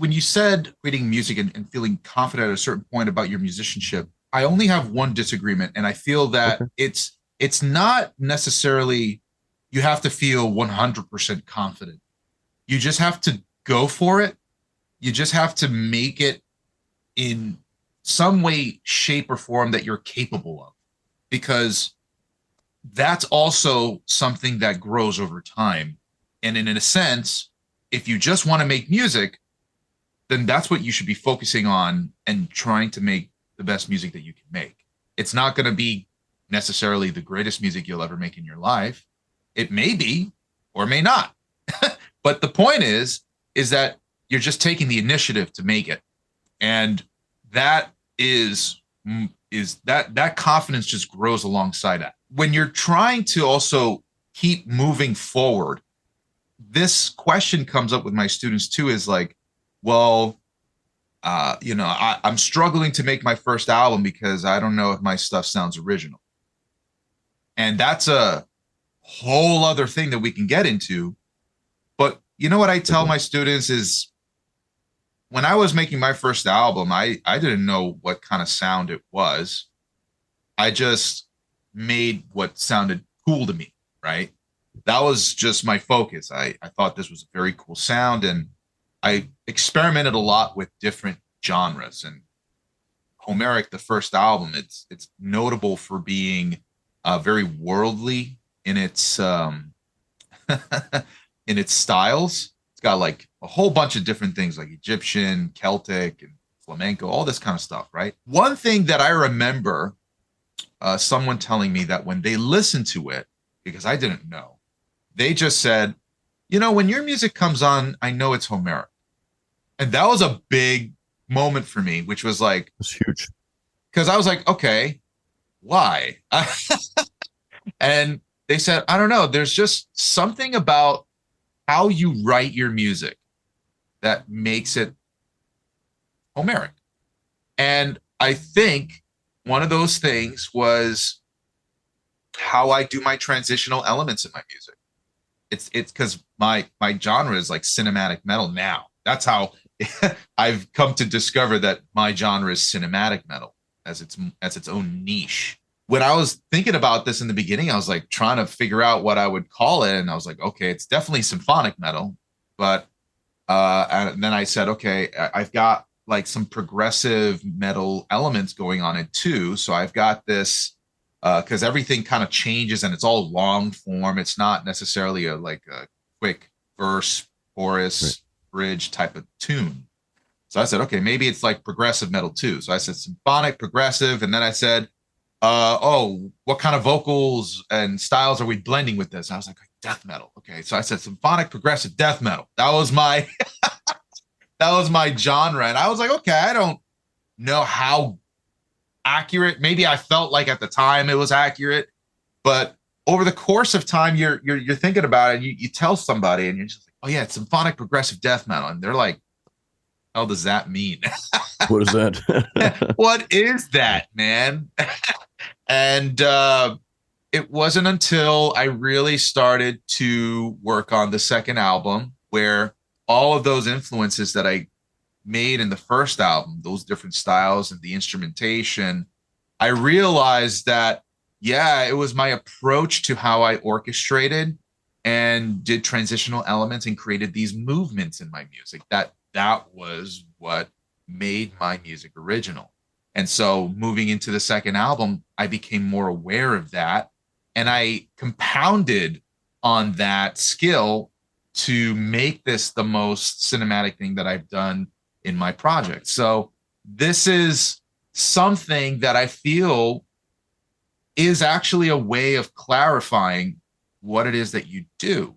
when you said creating music and feeling confident at a certain point about your musicianship, I only have one disagreement, and I feel that Okay. it's not necessarily you have to feel 100% confident. You just have to go for it. You just have to make it in some way, shape, or form that you're capable of, because that's also something that grows over time. And in a sense, if you just want to make music, then that's what you should be focusing on and trying to make the best music that you can make. It's not going to be necessarily the greatest music you'll ever make in your life. It may be or may not. But the point is that you're just taking the initiative to make it. And that is that confidence just grows alongside that. When you're trying to also keep moving forward, this question comes up with my students too, is like, well, I'm struggling to make my first album because I don't know if my stuff sounds original. And that's a whole other thing that we can get into. But you know what I tell my students is when I was making my first album, I didn't know what kind of sound it was. I just made what sounded cool to me, right? That was just my focus. I thought this was a very cool sound, and I experimented a lot with different genres. And Homeric, the first album, it's notable for being very worldly in its in its styles. It's got like a whole bunch of different things like Egyptian, Celtic, and flamenco, all this kind of stuff, right? One thing that I remember someone telling me that when they listened to it, because I didn't know, they just said, when your music comes on, I know it's Homeric. And that was a big moment for me, which was like, It's huge. because I was like, okay, why? And they said, I don't know. There's just something about how you write your music that makes it Homeric. And I think one of those things was how I do my transitional elements in my music. It's because my genre is like cinematic metal now. That's how I've come to discover that my genre is cinematic metal as its own niche. When I was thinking about this in the beginning, I was like trying to figure out what I would call it, and I was like, okay, it's definitely symphonic metal, but and then I said, okay, I've got like some progressive metal elements going on it too. So I've got this because everything kind of changes and it's all long form. It's not necessarily like a quick verse, Right. chorus, bridge type of tune. So I said, okay, maybe it's like progressive metal too. So I said symphonic, progressive, and then I said, oh, what kind of vocals and styles are we blending with this? And I was like, death metal. Okay, so I said symphonic, progressive, death metal. That was my genre, and I was like, okay, I don't know how accurate. Maybe I felt like at the time it was accurate, but over the course of time, you're thinking about it. You tell somebody, and you're just like, oh yeah, it's symphonic progressive death metal, and they're like, hell does that mean? What is that? What is that, man? And it wasn't until I really started to work on the second album where all of those influences that I made in the first album, those different styles and the instrumentation, I realized that, yeah, it was my approach to how I orchestrated and did transitional elements and created these movements in my music. That was what made my music original. And so moving into the second album, I became more aware of that. And I compounded on that skill to make this the most cinematic thing that I've done in my project. So this is something that I feel is actually a way of clarifying what it is that you do.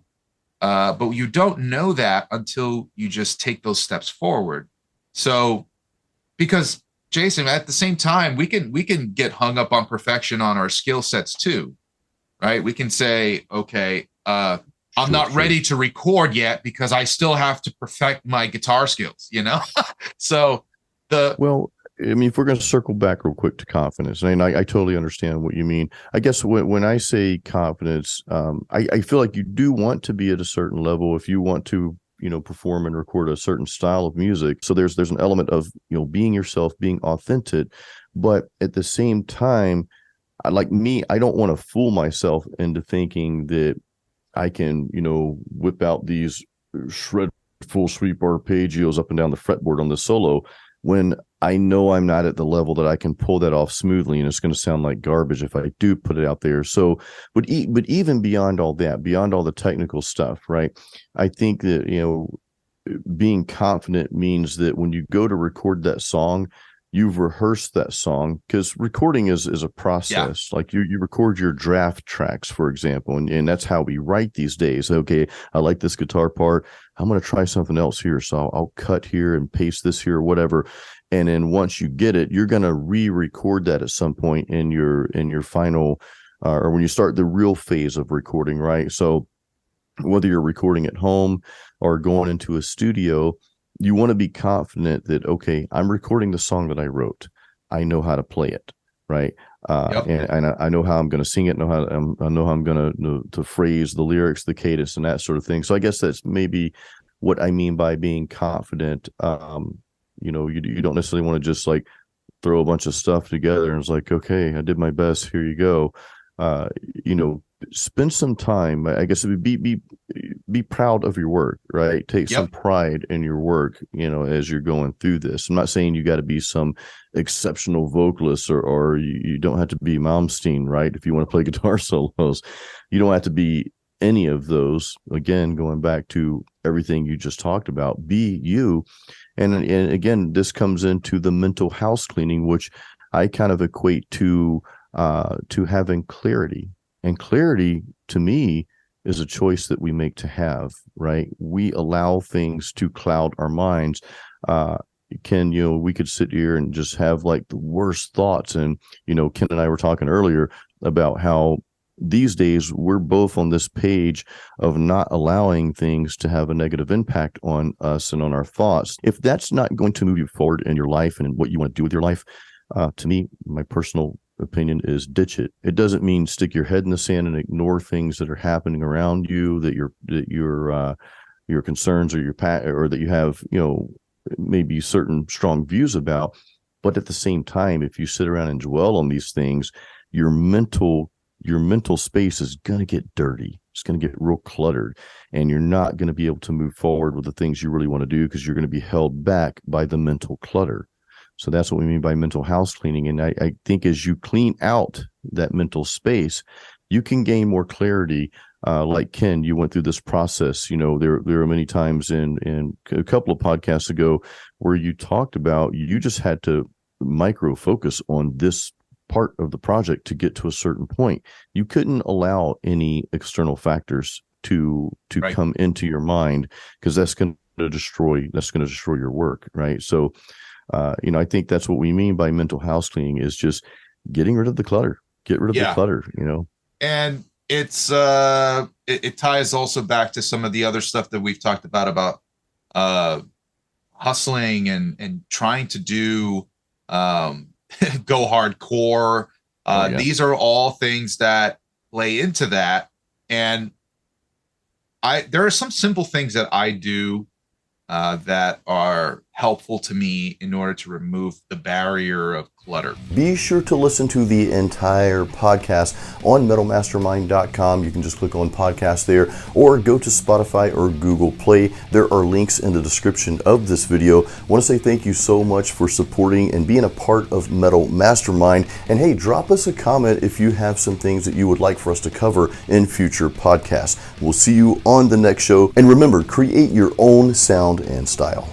But you don't know that until you just take those steps forward. So, because Jason, at the same time, we can get hung up on perfection on our skill sets too, right? We can say, okay, I'm Sure, not sure. ready to record yet because I still have to perfect my guitar skills. So the Well, I mean, if we're going to circle back real quick to confidence, and I totally understand what you mean. I guess when I say confidence, I feel like you do want to be at a certain level if you want to perform and record a certain style of music. So there's an element of, being yourself, being authentic, but at the same time, I don't want to fool myself into thinking that I can, whip out these shred full sweep arpeggios up and down the fretboard on the solo when I know I'm not at the level that I can pull that off smoothly, and it's going to sound like garbage if I do put it out there. So, but even beyond all that, beyond all the technical stuff, right? I think that, being confident means that when you go to record that song, you've rehearsed that song, because recording is a process. Like you record your draft tracks, for example, and that's how we write these days. Okay, I like this guitar part, I'm going to try something else here, so I'll cut here and paste this here or whatever. And then once you get it, you're going to re-record that at some point in your final or when you start the real phase of recording, right? So whether you're recording at home or going into a studio, you want to be confident that, okay, I'm recording the song that I wrote. I know how to play it, right? And I know how I'm going to sing it. I know how I'm going to phrase the lyrics, the cadence, and that sort of thing. So I guess that's maybe what I mean by being confident. You don't necessarily want to just like throw a bunch of stuff together and it's like, okay, I did my best. Here you go. Spend some time. I guess be proud of your work, right? Take some pride in your work, as you're going through this. I'm not saying you got to be some exceptional vocalist or you don't have to be Malmsteen, right? If you want to play guitar solos, you don't have to be any of those. Again, going back to everything you just talked about, be you. And again, this comes into the mental house cleaning, which I kind of equate to having clarity. And clarity, to me, is a choice that we make to have, right? We allow things to cloud our minds. We could sit here and just have like the worst thoughts. And, Ken and I were talking earlier about how these days we're both on this page of not allowing things to have a negative impact on us and on our thoughts. If that's not going to move you forward in your life and in what you want to do with your life, to me, my personal opinion is ditch it. It doesn't mean stick your head in the sand and ignore things that are happening around you, that your concerns or or that you have, maybe certain strong views about. But at the same time, if you sit around and dwell on these things, your mental space is going to get dirty. It's going to get real cluttered, and you're not going to be able to move forward with the things you really want to do because you're going to be held back by the mental clutter. So that's what we mean by mental house cleaning. And I think as you clean out that mental space, you can gain more clarity. Like Ken, you went through this process. There are many times in a couple of podcasts ago where you talked about you just had to micro focus on this part of the project to get to a certain point. You couldn't allow any external factors to come into your mind, because that's going to destroy your work, right? So I think that's what we mean by mental house cleaning, is just getting rid of the clutter. Get rid of the clutter, And it's it ties also back to some of the other stuff that we've talked about hustling and trying to do go hardcore. These are all things that play into that. And there are some simple things that I do that are helpful to me in order to remove the barrier of clutter. Be sure to listen to the entire podcast on metalmastermind.com. You can just click on podcast there, or go to Spotify or Google Play. There are links in the description of this video. I want to say thank you so much for supporting and being a part of Metal Mastermind. And hey, drop us a comment if you have some things that you would like for us to cover in future podcasts. We'll see you on the next show. And remember, create your own sound and style.